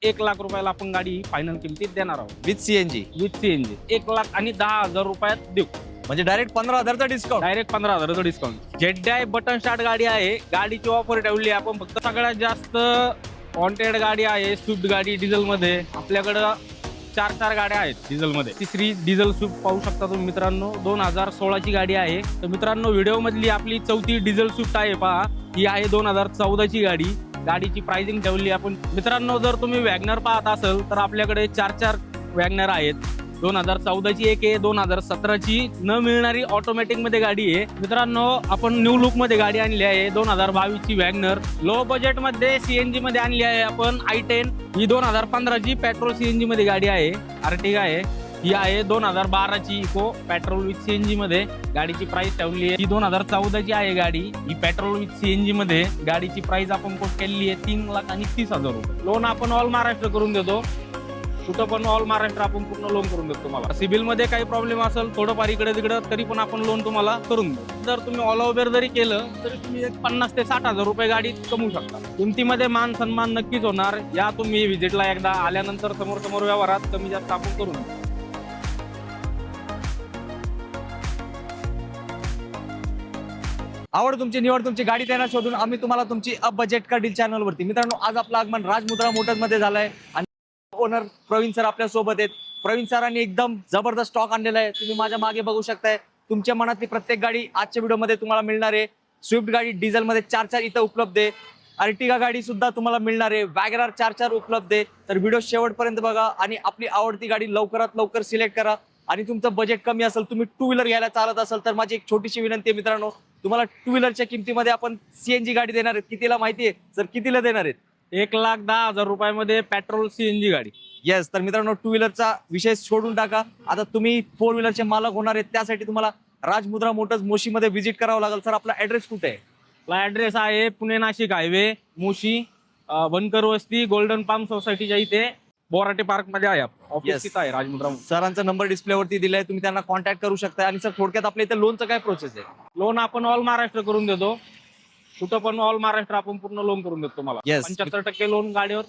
1,00,000 रुपयाला आपण गाडी फायनल किमतीत देणार आहोत विथ सीएनजी. With CNG. 1,10,000 रुपयात देऊ. म्हणजे डायरेक्ट 15,000चा डिस्काउंट. डायरेक्ट 15,000चं डिस्काउंट. ZDI बटन स्टार्ट गाडी आहे. गाडीची ऑफर ठेवली आपण फक्त. सगळ्यात जास्त वॉन्टेड गाडी आहे स्विफ्ट गाडी डिझेल मध्ये. आपल्याकडं 4 गाड्या आहेत डिझेल मध्ये. तिसरी डिझेल स्विफ्ट पाहू शकता तुम्ही मित्रांनो, 2016 ची गाडी आहे. तर मित्रांनो व्हिडिओ मधली आपली चौथी डिझेल स्विफ्ट आहे पहा. ही आहे 2014 ची गाडी. गाडीची प्राइसिंग ठेवली आपण. मित्रांनो जर तुम्ही वॅगनर पाहत असाल तर आपल्याकडे 4 वॅगनर आहेत. 2014 ची एक आहे, 2017 ची न मिळणारी ऑटोमॅटिक मध्ये गाडी आहे. मित्रांनो आपण न्यू लुक मध्ये गाडी आणली आहे. 2022 ची वॅगनर लो बजेट मध्ये सीएनजी मध्ये आणली आहे आपण. i10 ही 2015 ची पेट्रोल सीएनजी मध्ये गाडी आहे. अर्टिगा आहे. ही आहे 2012 ची इको पेट्रोल विथ सीएनजी मध्ये. गाडीची प्राइस ठेवली आहे. ही 2014 ची आहे गाडी. ही पेट्रोल विथ सीएनजी मध्ये. गाडीची प्राइस आपण कोट केलेली आहे 3,30,000 रुपये. लोन आपण ऑल महाराष्ट्र करून देतो. कुठं पण ऑल महाराष्ट्र आपण पूर्ण लोन करून देतो तुम्हाला. सिबिल मध्ये काही प्रॉब्लेम असेल थोडंफार इकडे तिकडे तरी पण आपण लोन तुम्हाला करून देऊ. जर तुम्ही ऑल ओव्हर जरी केलं तरी तुम्ही 50,000 ते 60,000 रुपये गाडी कमवू शकता. किमतीमध्ये मान सन्मान नक्कीच होणार. या तुम्ही व्हिजिटला एकदा आल्यानंतर समोर व्यवहारात कमी जास्त आपण करून देऊ. आवड तुमची निवड तुमची गाडी देणार शोधून आम्ही तुम्हाला तुमची अब बजेट का डील चॅनल वरती. मित्रांनो आज आपलं आगमन राजमुद्रा मोटर्स मध्ये झालंय आणि ओनर प्रवीण सर आपल्या सोबत आहेत. प्रवीण सरांनी एकदम जबरदस्त स्टॉक आणलेला आहे. तुम्ही माझ्या मागे बघू शकताय. तुमच्या मनातली प्रत्येक गाडी आजच्या व्हिडिओ मध्ये तुम्हाला मिळणार आहे. स्विफ्ट गाडी डिझेल मध्ये 4 इथं उपलब्ध आहे. अर्टिगा गाडी सुद्धा तुम्हाला मिळणार आहे. वॅगनर 4 उपलब्ध आहे. तर व्हिडिओ शेवटपर्यंत बघा आणि आपली आवडती गाडी लवकरात लवकर सिलेक्ट करा. आणि तुमचं बजेट कमी असेल, तुम्ही 2 व्हीलर घ्यायला चालत असेल तर माझी एक छोटीशी विनंती आहे मित्रांनो, तुम्हाला 2 व्हीलरच्या किमतीमध्ये आपण सीएनजी गाडी देणार आहेत. कितीला माहितीये सर? कितीला देणार आहेत? 1,10,000 रुपयामध्ये पेट्रोल सीएनजी गाडी. येस. तर मित्रांनो 2 व्हीलरचा विषय सोडून टाका. आता तुम्ही 4 व्हीलरचे मालक होणार आहेत. त्यासाठी तुम्हाला राजमुद्रा मोटर्स मोशी मध्ये व्हिजिट करावं लागेल. सर आपला ऍड्रेस कुठे आहे? आपला ऍड्रेस आहे पुणे नाशिक हायवे मोशी, बनकर वस्ती, गोल्डन पाम सोसायटीच्या इथे बोराटे पार्क मध्ये आहे. Office Yes. तिथं आहे राजमुद्रा. सरांचा नंबर डिस्प्लेवरती दिलाय, तुम्ही त्यांना कॉन्टॅक्ट करू शकता. आणि सर थोडक्यात आपल्या इथे लोनचं काय प्रोसेस आहे? लोन आपण ऑल महाराष्ट्र करून देतो. कुठं पण ऑल महाराष्ट्र आपण पूर्ण लोन करून देतो तुम्हाला. Yes. 75% लोन गाडीवर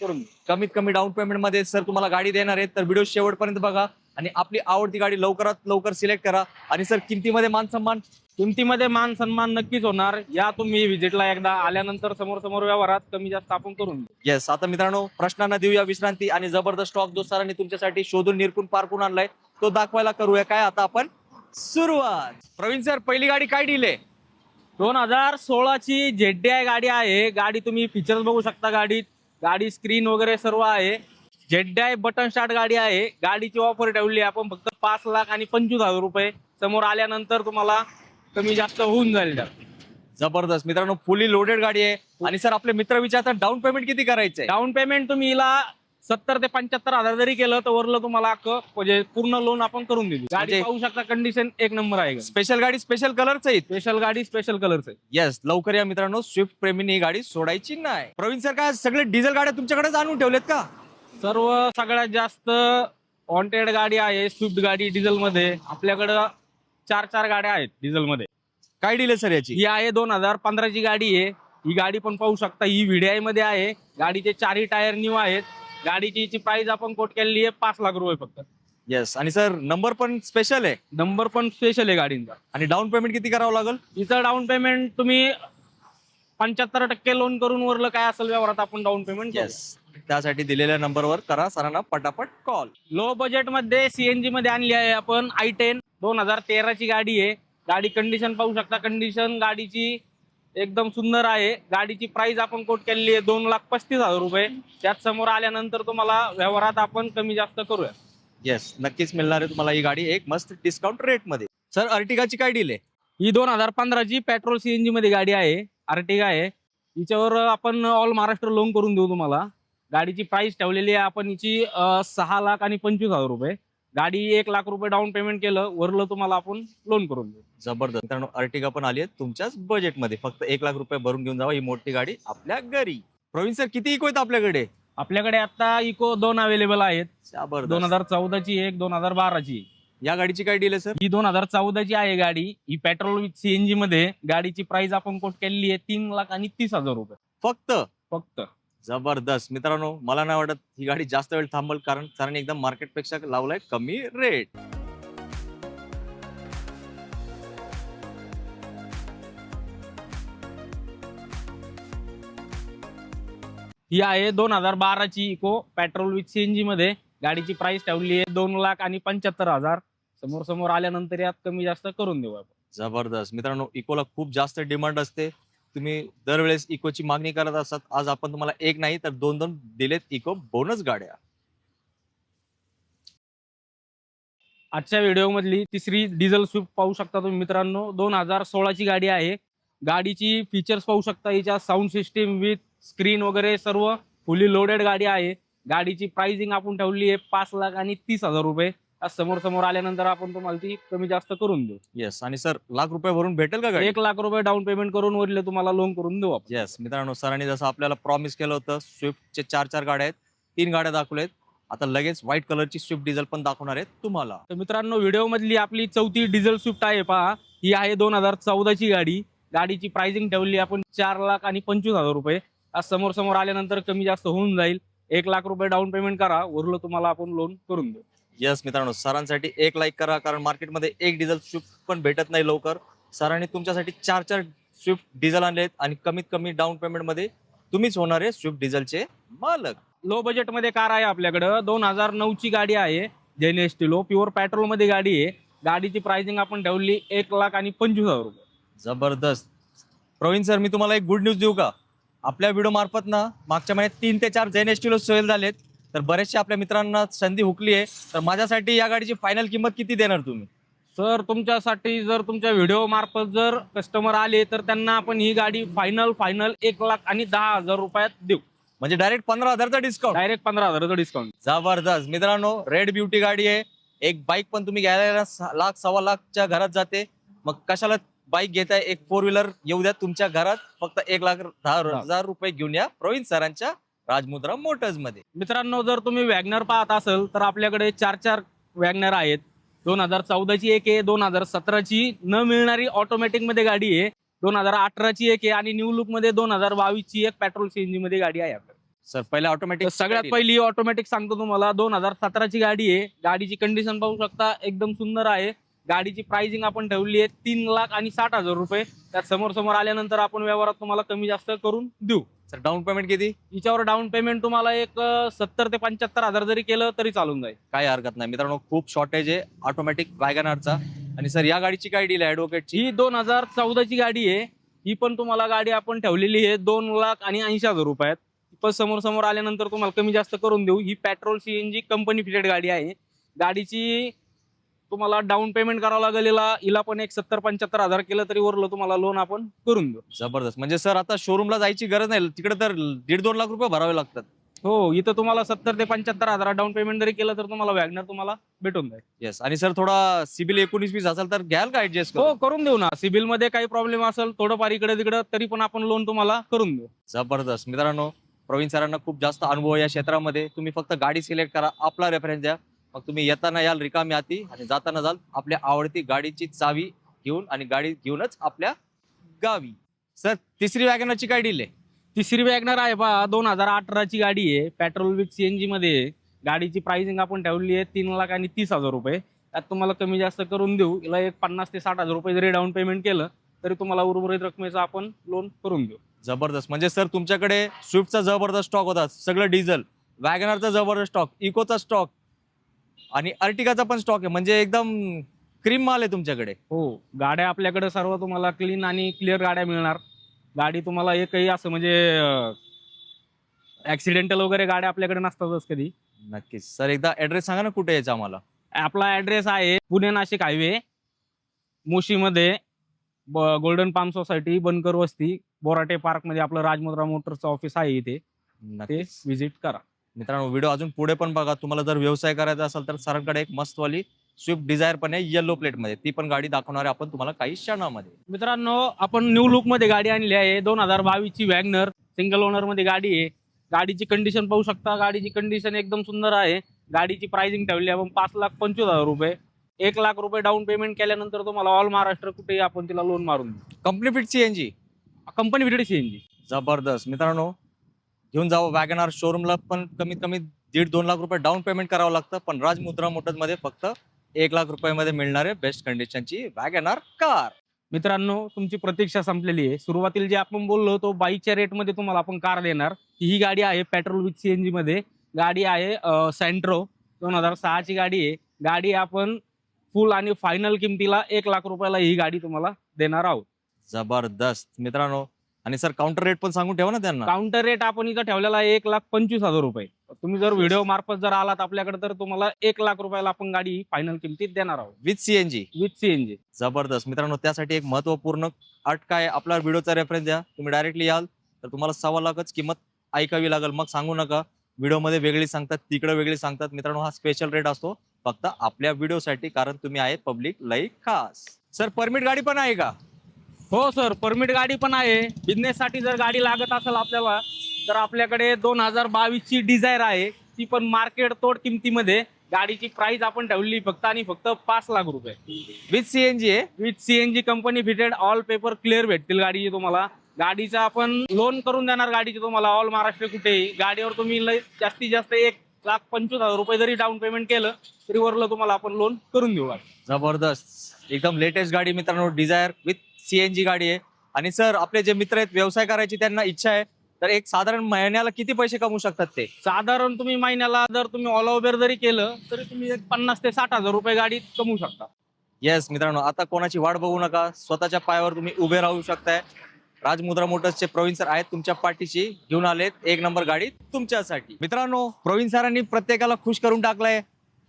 करून देतो. कमीत कमी डाऊन पेमेंट मध्ये सर तुम्हाला गाडी देणार आहेत. तर व्हिडिओ शेवटपर्यंत बघा आणि आपली आवडती गाडी लवकरात लवकर सिलेक्ट करा. आणि सर किमतीमध्ये मान सन्मान? किमतीमध्ये मान सन्मान नक्कीच होणार. या तुम्ही व्हिजिटला एकदा आल्यानंतर समोर व्यवहारात कमी जास्त आपण करून देऊ. येस. आता मित्रांनो प्रश्नांना देऊया विश्रांती आणि जबरदस्त स्टॉक जो सरांनी तुमच्यासाठी शोधून निरकून पारखून आणलाय तो दाखवायला करूया. काय आता आपण सुरुवात. प्रवीण सर पहिली गाडी काय डील आहे? 2016 ची ZDI गाडी आहे. गाडी तुम्ही फीचर्स बघू शकता. गाडी स्क्रीन वगैरे सर्व आहे. ZDI बटन स्टार्ट गाडी आहे. गाडीची ऑफर ठेवली आपण फक्त 5,25,000 रुपये. समोर आल्यानंतर तुम्हाला कमी जास्त होऊन जाईल. जबरदस्त मित्रांनो फुली लोडेड गाडी आहे. आणि सर आपले मित्र विचारतात डाऊन पेमेंट किती करायचंय? डाऊन पेमेंट तुम्ही हिला 70,000 ते 75,000 जरी केलं तर वरलं तुम्हाला म्हणजे पूर्ण लोन आपण करून दिली. गाडी म्हणजे पाहू शकता कंडिशन एक नंबर आहे. स्पेशल गाडी स्पेशल कलरच आहे. स्पेशल गाडी स्पेशल कलरच आहे. येस. लवकर या मित्रांनो, स्विफ्ट प्रेमीने ही गाडी सोडायची नाही. प्रवीण सर काय सगळे डिझेल गाड्या तुमच्याकडेच आणून ठेवलेत का? सर्व सगळ्यात जास्त वॉन्टेड गाडी आहे स्विफ्ट गाडी डिझेल मध्ये. आपल्याकडं 4 गाड्या आहेत डिझेल मध्ये. काय डील आहे सर याची? ही आहे 2015 ची गाडी आहे. ही गाडी पण पाहू शकता. ही VDI मध्ये आहे. गाडीचे 4 टायर न्यू आहेत. गाडीची प्राइस आपण कोट केलेली आहे 5,00,000 रुपये फक्त. येस. आणि सर नंबर पण स्पेशल आहे. नंबर पण स्पेशल आहे गाडींचा. आणि डाऊन पेमेंट किती करावं लागेल? इथं डाऊन पेमेंट तुम्ही 75% लोन करून वरलं काय असेल व्यवहारात आपण डाऊन पेमेंट. येस. त्यासाठी दिलेल्या नंबरवर करा सरांना पटापट कॉल. लो बजेट मध्ये सीएनजी मध्ये आणली आहे आपण. i10 2013 ची गाडी आहे. गाडी कंडिशन पाहू शकता. कंडिशन गाडीची एकदम सुंदर आहे. गाडीची प्राइस आपण कोट केलेली आहे 2,35,000 रुपये. त्यात समोर आल्यानंतर तुम्हाला व्यवहारात आपण कमी जास्त करूया. येस. नक्कीच मिळणार आहे तुम्हाला ही गाडी एक मस्त डिस्काउंट रेट मध्ये. सर अर्टिगाची काय डील आहे? ही 2015 ची पेट्रोल सीएनजी मध्ये गाडी आहे. अर्टिगा आहे. हिच्यावर आपण ऑल महाराष्ट्र लोन करून देऊ तुम्हाला. गाडीची प्राइस ठेवलेली आहे आपण हिची 6,25,000 रुपये. गाडी 1,00,000 रुपये डाऊन पेमेंट केलं वरलं तुम्हाला आपण लोन करून देऊ. जबरदस्त मित्रांनो अर्टिगा पण आली आहे तुमच्याच बजेटमध्ये. फक्त 1,00,000 रुपये भरून घेऊन जावा ही मोठी गाडी आपल्या घरी. प्रवीण सर किती इको आहेत आपल्याकडे? आपल्याकडे आता इको 2 अवेलेबल आहेत. जबरदस्त. 2014 ची एक, 2012 ची. या गाडीची काय डील आहे सर? ही 2014 ची आहे गाडी. ही पेट्रोल विथ सीएनजी मध्ये. गाडीची प्राइस आपण कोट केलेली आहे 3,30,000 रुपये फक्त. फक्त. जबरदस्त मित्रांनो, मला नाही वाटत ही गाडी जास्त वेळ थांबल, कारण सरांनी एकदम मार्केटपेक्षा लावलाय कमी रेट. ही आहे 2012ची इको पेट्रोल विथ सीएनजी मध्ये. गाडीची प्राइस ठेवली आहे 2,75,000. समोर समोर आल्यानंतर यात कमी जास्त करून देऊ आपण. जबरदस्त मित्रांनो, इकोला खूप जास्त डिमांड असते. तुम्ही दरवेळेस इकोची मागणी करत असतात. आज आपण तुम्हाला एक नाही तर दोन दोन दिलेत इको बोनस गाड्या. आजच्या व्हिडिओमधली तिसरी डिझेल स्विफ्ट पाहू शकता तुम्ही मित्रांनो. 2016ची गाडी आहे. गाडीची फीचर्स पाहू शकता. हिच्या साऊंड सिस्टीम विथ स्क्रीन वगैरे सर्व फुली लोडेड गाडी आहे. गाडीची प्राइसिंग आपण ठेवली आहे 5,30,000 रुपये. आज समोर समोर आल्यानंतर आपण तुम्हाला ती कमी जास्त करून देऊ. येस. आणि सर, लाख रुपये भरून भेटेल का गाडी? 1,00,000 रुपये डाऊन पेमेंट करून वरले तुम्हाला लोन करून देऊ आपण. येस मित्रांनो, सरांनी जसं आपल्याला प्रॉमिस केलं होतं, स्विफ्टचे 4 गाड्या आहेत, 3 गाड्या दाखवल्यात. आता लगेच व्हाईट कलरची स्विफ्ट डिझेल पण दाखवणार आहेत तुम्हाला. तर मित्रांनो, व्हिडिओ मधली आपली चौथी डिझेल स्विफ्ट आहे पहा. ही आहे 2014ची गाडी. गाडीची प्राइसिंग ठेवली आपण 4,25,000 रुपये. आज समोर समोर आल्यानंतर कमी जास्त होऊन जाईल. 1,00,000 रुपये डाऊन पेमेंट करा, वरलं तुम्हाला आपण लोन करून देऊ. येस मित्रांनो, सरांसाठी एक लाईक करा, कारण मार्केटमध्ये एक डिझेल स्विफ्ट पण भेटत नाही लवकर. सरांनी तुमच्यासाठी 4 स्विफ्ट डिझेल आणलेत आणि कमीत कमी डाऊन पेमेंट मध्ये तुम्हीच होणार आहे स्विफ्ट डिझेलचे मालक. लो बजेट मध्ये कार आहे आपल्याकडं. 2009ची गाडी आहे. जेन स्टिलो प्युअर पेट्रोल मध्ये गाडी आहे. गाडीची प्राइसिंग आपण ठेवली 1,25,000 रुपये. जबरदस्त. प्रवीण सर, मी तुम्हाला एक गुड न्यूज देऊ का? आपल्या व्हिडिओ मार्फत ना मागच्या महिन्यात 3 ते 4 जेन एस्टिलो सेल झालेत. तर बरेचशे आपल्या मित्रांना संधी हुकली आहे. तर माझ्यासाठी या गाडीची फायनल किंमत किती देणार तुम्ही? सर, तुमच्यासाठी जर तुमच्या व्हिडिओ मार्फत जर कस्टमर आले तर त्यांना आपण ही गाडी फायनल 1,10,000 रुपयात देऊ. म्हणजे डायरेक्ट 15,000चा डिस्काउंट. डायरेक्ट 15,000चा डिस्काउंट. जबरदस्त मित्रांनो, रेड ब्युटी गाडी आहे. एक बाईक पण तुम्ही घ्यायला 1,00,000 1,15,000च्या घरात जाते. मग कशाला बाईक घेताय? एक 4 व्हीलर येऊ द्या तुमच्या घरात. फक्त 1,10,000 रुपये घेऊन या प्रवीण सरांच्या राजमुद्रा मोटर्स मध्ये. मित्रांनो, जर तुम्ही वॅगनर पाहत असाल तर आपल्याकडे 4 वॅगनर आहेत. 2014ची एक आहे, 2017ची न मिळणारी ऑटोमॅटिक मध्ये गाडी आहे, 2018ची एक आहे आणि न्यू लुक मध्ये 2022ची एक पेट्रोल सीएनजी मध्ये गाडी आहे आपल्याकडे. सर, पहिला ऑटोमॅटिक. सगळ्यात पहिली ऑटोमॅटिक सांगतो तुम्हाला. 2017ची गाडी आहे. गाडीची कंडिशन पाहू शकता, एकदम सुंदर आहे. गाडीची प्राइसिंग आपण ठेवली आहे 3,60,000 रुपये. त्यात समोर समोर आल्यानंतर आपण व्यवहारात तुम्हाला कमी जास्त करून देऊ. सर, डाऊन पेमेंट किती? हिच्यावर डाऊन पेमेंट तुम्हाला एक 70,000 ते 75,000 जरी केलं तरी चालून जाईल. काय हरकत नाही मित्रांनो, खूप शॉर्टेज आहे ऑटोमॅटिक वॅगनारचा. आणि सर, या गाडीची काय डील आहे ॲडव्होकेटची? ही 2014ची गाडी आहे. ही पण तुम्हाला गाडी आपण ठेवलेली आहे 2,80,000 रुपयात. पण समोर समोर आल्यानंतर तुम्हाला कमी जास्त करून देऊ. ही पेट्रोल सीएनजी कंपनी फिटेड गाडी आहे. गाडीची तुम्हाला डाऊन पेमेंट करावं लागेल. हिला पण एक 70,000-75,000 केलं तरी वरलं तुम्हाला लोन आपण करून देऊ. जबरदस्त. म्हणजे सर, आता शोरूमला जायची गरज नाही, तिकडे तर 1.5-2 लाख रुपये भरावे लागतात. हो, इथं तुम्हाला 70,000 ते 75,000 डाऊन पेमेंट जरी केलं तर तुम्हाला वॅगनर तुम्हाला भेटून जाईल. येस. आणि सर, थोडा सिबिल 19-20 असेल तर घ्याल का ऍडजस्ट? हो, करून देऊ ना. सिबिल मध्ये काही प्रॉब्लेम असेल थोडंफार इकडे तिकडे तरी पण आपण लोन तुम्हाला करून देऊ. जबरदस्त मित्रांनो, प्रवीण सरांना खूप जास्त अनुभव आहे या क्षेत्रामध्ये. तुम्ही फक्त गाडी सिलेक्ट करा, आपला रेफरन्स द्या. मग तुम्ही येताना याल रिकामी हाती आणि जाताना जाल आपल्या आवडती गाडीची चावी घेऊन आणि गाडी घेऊनच आपल्या गावी. सर, तिसरी वॅगनरची काय डील आहे? तिसरी वॅगनर आहे पहा. 2018ची गाडी आहे. पेट्रोल विथ सीएनजी मध्ये आहे. गाडीची प्राइसिंग आपण ठेवली आहे 3,30,000 रुपये. त्यात तुम्हाला कमी जास्त करून देऊ. हिला एक 50,000 ते 60,000 रुपये जरी डाऊन पेमेंट केलं तरी तुम्हाला उर्वरित रकमेचं आपण लोन करून देऊ. जबरदस्त. म्हणजे सर, तुमच्याकडे स्विफ्टचा जबरदस्त स्टॉक होता, सगळं डिझेल. वॅगनरचा जबरदस्त स्टॉक, इकोचा स्टॉक आणि अर्टिगाचा पण स्टॉक आहे. म्हणजे एकदम क्रीम माल आहे तुमच्याकडे. हो, गाड्या आपल्याकडे सर्व तुम्हाला क्लीन आणि क्लिअर गाड्या मिळणार. गाडी तुम्हाला एकही असं म्हणजे ऍक्सिडेंटल वगैरे गाड्या आपल्याकडे नसतातच कधी. नक्कीच. सर, एकदा ऍड्रेस सांगा ना, कुठे यायचं आम्हाला? आपला ऍड्रेस आहे पुणे नाशिक हायवे, मोशीमध्ये golden palm society, Bankar Vasti, Borate park मध्ये आपलं राजमुद्रा मोटर्सचं ऑफिस आहे. इथे ते नक्कीच. व्हिजिट करा. मित्रांनो, व्हिडिओ अजून पुढे पण बघा. तुम्हाला जर व्यवसाय करायचा असेल तर सरांकडे एक मस्तवाली स्विफ्ट डिझायर पण आहे येलो प्लेट मध्ये. ती पण गाडी दाखवणार आहे आपण तुम्हाला काही क्षणामध्ये. मित्रांनो, आपण न्यू लुक मध्ये गाडी आणली आहे. 2022ची वॅगनर सिंगल ओनर मध्ये गाडी आहे. गाडीची कंडिशन पाहू शकता. गाडीची कंडिशन एकदम सुंदर आहे. गाडीची प्राइसिंग ठेवली आपण 5,25,000 रुपये. 1,00,000 रुपये डाऊन पेमेंट केल्यानंतर तुम्हाला ऑल महाराष्ट्र कुठेही आपण तिला लोन मारून देऊ. Company fit CNG, company fitted CNG. जबरदस्त. मित्रांनो, घेऊन जावं. वॅगनार शोरूमला पण कमीत कमी 1.5-2 लाख रुपये डाऊन पेमेंट करावं लागतं, पण राज मुद्रा मोटर्समध्ये फक्त 1 लाख रुपयामध्ये मिळणारे बेस्ट कंडिशनची वॅगनार कार. मित्रांनो, तुमची प्रतीक्षा संपलेली आहे. सुरुवातीला जे आपण बोललो तो बाईकच्या रेटमध्ये तुम्हाला आपण कार देणार. ही गाडी आहे पेट्रोल विथ सीएनजी मध्ये. गाडी आहे सेंट्रो 2006 ची गाडी आहे. गाडी आपण फुल आणि फायनल किमतीला 1 लाख रुपयाला ही गाडी तुम्हाला देणार आहोत. जबरदस्त मित्रांनो. आणि सर काउंटर रेट पण सांगून ठेवा ना त्यांना. काउंटर रेट आपण इथं ठेवलेला आहे 1,25,000 रुपये. तुम्ही जर व्हिडिओ मार्फत जर आलात आपल्याकडे तर तुम्हाला 1 लाख रुपयाला आपण गाडी फायनल किमतीत देणार आहोत विथ सीएनजी. With CNG. जबरदस्त मित्रांनो. त्यासाठी एक महत्वपूर्ण अट काय, आपला व्हिडिओचा रेफरन्स द्या. तुम्ही डायरेक्टली याल तर तुम्हाला 1.25 लाखच किंमत ऐकावी लागेल. मग सांगू नका व्हिडिओमध्ये वेगळी सांगतात, तिकडे वेगळी सांगतात. मित्रांनो, हा स्पेशल रेट असतो फक्त आपल्या व्हिडिओसाठी, कारण तुम्ही आहे पब्लिक लई खास. सर परमिट गाडी पण आहे का? हो सर, परमिट गाडी पण आहे. बिझनेस साठी जर गाडी लागत असेल आपल्याला तर आपल्याकडे 2022 ची डिझायर आहे. ती पण मार्केट तोड किमतीमध्ये. गाडीची प्राइस आपण ठेवली फक्त आणि फक्त 5 लाख रुपये. विथ सीएनजी आहे. With CNG company fitted all paper clear भेटतील गाडीची तुम्हाला. गाडीचा आपण लोन करून देणार गाडीची तुम्हाला ऑल महाराष्ट्र कुठेही. गाडीवर तुम्ही जास्तीत जास्त 1,25,000 रुपये जरी डाऊन पेमेंट केलं तरी वरलं तुम्हाला आपण लोन करून देऊ. जबरदस्त एकदम लेटेस्ट गाडी मित्रांनो, डिझायर विथ सीएनजी गाडी आहे. आणि सर आपले जे मित्र आहेत व्यवसाय करायची त्यांना इच्छा आहे तर एक साधारण महिन्याला किती पैसे कमवू शकतात ते? साधारण तुम्ही महिन्याला जर तुम्ही ऑल ओव्हर जरी केलं तरी तुम्ही 50,000 ते 60,000 रुपये गाडी कमवू शकता. येस मित्रांनो, आता कोणाची वाट बघू नका. स्वतःच्या पायावर तुम्ही उभे राहू शकताय. राजमुद्रा मोटर्सचे प्रवीण सर आहेत तुमच्या पाठीशी, घेऊन आलेत 1 नंबर गाडी तुमच्यासाठी. मित्रांनो, प्रवीण सरांनी प्रत्येकाला खुश करून टाकलंय.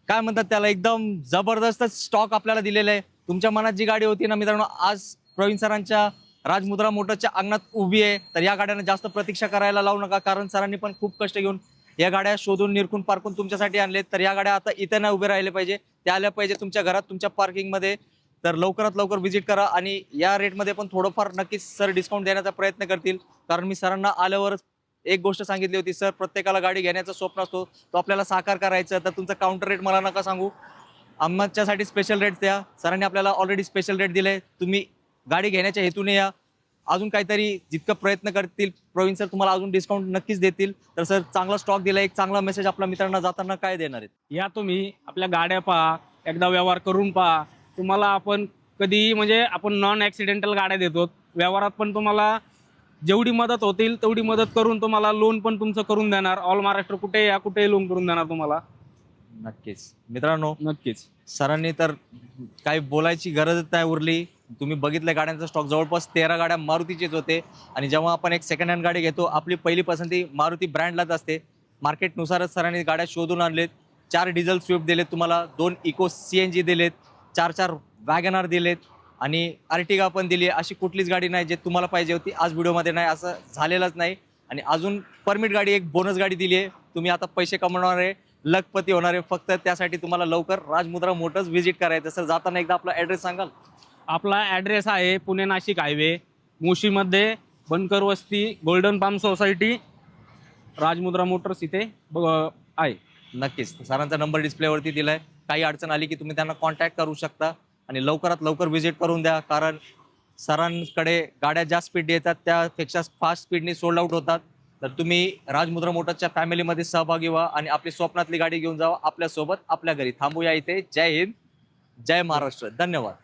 काय म्हणतात त्याला, एकदम जबरदस्त स्टॉक आपल्याला दिलेला आहे. तुमच्या मनात जी गाडी होती ना मित्रांनो, आज प्रवीण सरांच्या राजमुद्रा मोटर्सच्या अंगणात उभी आहे. तर या गाड्यांना जास्त प्रतीक्षा करायला लावू नका, कारण सरांनी पण खूप कष्ट घेऊन या गाड्या शोधून निरखून पारखून तुमच्यासाठी आणलेत. तर या गाड्या आता इथे नाही उभे राहिले पाहिजे, त्या आल्या पाहिजे तुमच्या घरात, तुमच्या पार्किंगमध्ये. तर लवकरात लवकर व्हिजिट करा. आणि या रेटमध्ये पण थोडंफार नक्कीच सर डिस्काउंट देण्याचा प्रयत्न करतील, कारण मी सरांना आल्यावरच एक गोष्ट सांगितली होती, सर प्रत्येकाला गाडी घेण्याचं स्वप्न असतो, तो आपल्याला साकार करायचं. तर तुमचा काउंटर रेट मला नका सांगू, आमच्यासाठी स्पेशल रेट द्या. सरांनी आपल्याला ऑलरेडी स्पेशल रेट दिले. तुम्ही गाडी घेण्याच्या हेतूने या, अजून काहीतरी जितकं प्रयत्न करतील प्रवीण सर तुम्हाला अजून डिस्काउंट नक्कीच देतील. तर सर चांगला स्टॉक दिला, एक चांगला मेसेज आपल्या मित्रांना जाताना काय देणार आहेत? या तुम्ही आपल्या गाड्या पहा, एकदा व्यवहार करून पहा. तुम्हाला आपण कधी म्हणजे आपण नॉन ॲक्सिडेंटल गाड्या देतो. व्यवहारात पण तुम्हाला जेवढी मदत होतील तेवढी मदत करून तुम्हाला लोन पण तुमचं करून देणार. ऑल महाराष्ट्र कुठे या कुठेही लोन करून देणार तुम्हाला. नक्कीच मित्रांनो, नक्कीच सरांनी तर काही बोलायची गरजच नाही उरली. तुम्ही बघितलं गाड्यांचा स्टॉक जवळपास 13 गाड्या मारुतीचेच होते. आणि जेव्हा आपण एक सेकंड हँड गाडी घेतो आपली पहिली पसंती मारुती ब्रँडलाच असते. मार्केटनुसारच सरांनी गाड्या शोधून आणलेत. 4 डिझेल स्विफ्ट दिलेत तुम्हाला, 2 इको सीएनजी दिलेत, 4 वॅगनार दिलेत आणि अर्टिगा पण दिली. अशी कुठलीच गाडी नाही जे तुम्हाला पाहिजे होती आज व्हिडिओमध्ये नाही, असं झालेलंच नाही. आणि अजून परमिट गाडी, एक बोनस गाडी दिली आहे. तुम्ही आता पैसे कमवणार आहे, लखपती होणार आहे. फक्त त्यासाठी तुम्हाला लवकर राजमुद्रा मोटर्स व्हिजिट करायचं. सर जाताना एकदा आपला ॲड्रेस सांगाल? आपला ॲड्रेस आहे पुणे नाशिक हायवे, मुशीमध्ये बनकर वस्ती, गोल्डन पाम सोसायटी, राजमुद्रा मोटर्स इथे आहे. नक्कीच सरांचा नंबर डिस्प्लेवरती दिलाय. काही अडचण आली की तुम्ही त्यांना कॉन्टॅक्ट करू शकता आणि लवकरात लवकर व्हिजिट करून द्या, कारण सरांकडे गाड्या ज्या स्पीड येतात त्यापेक्षा फास्ट स्पीडने सोल्ड आउट होतात. तर तुम्ही राजमुद्रा मोटर्सच्या फॅमिलीमध्ये सहभागी व्हा आणि आपली स्वप्नातली गाडी घेऊन जावा आपल्यासोबत आपल्या घरी. थांबूया इथे. जय हिंद, जय महाराष्ट्र, धन्यवाद.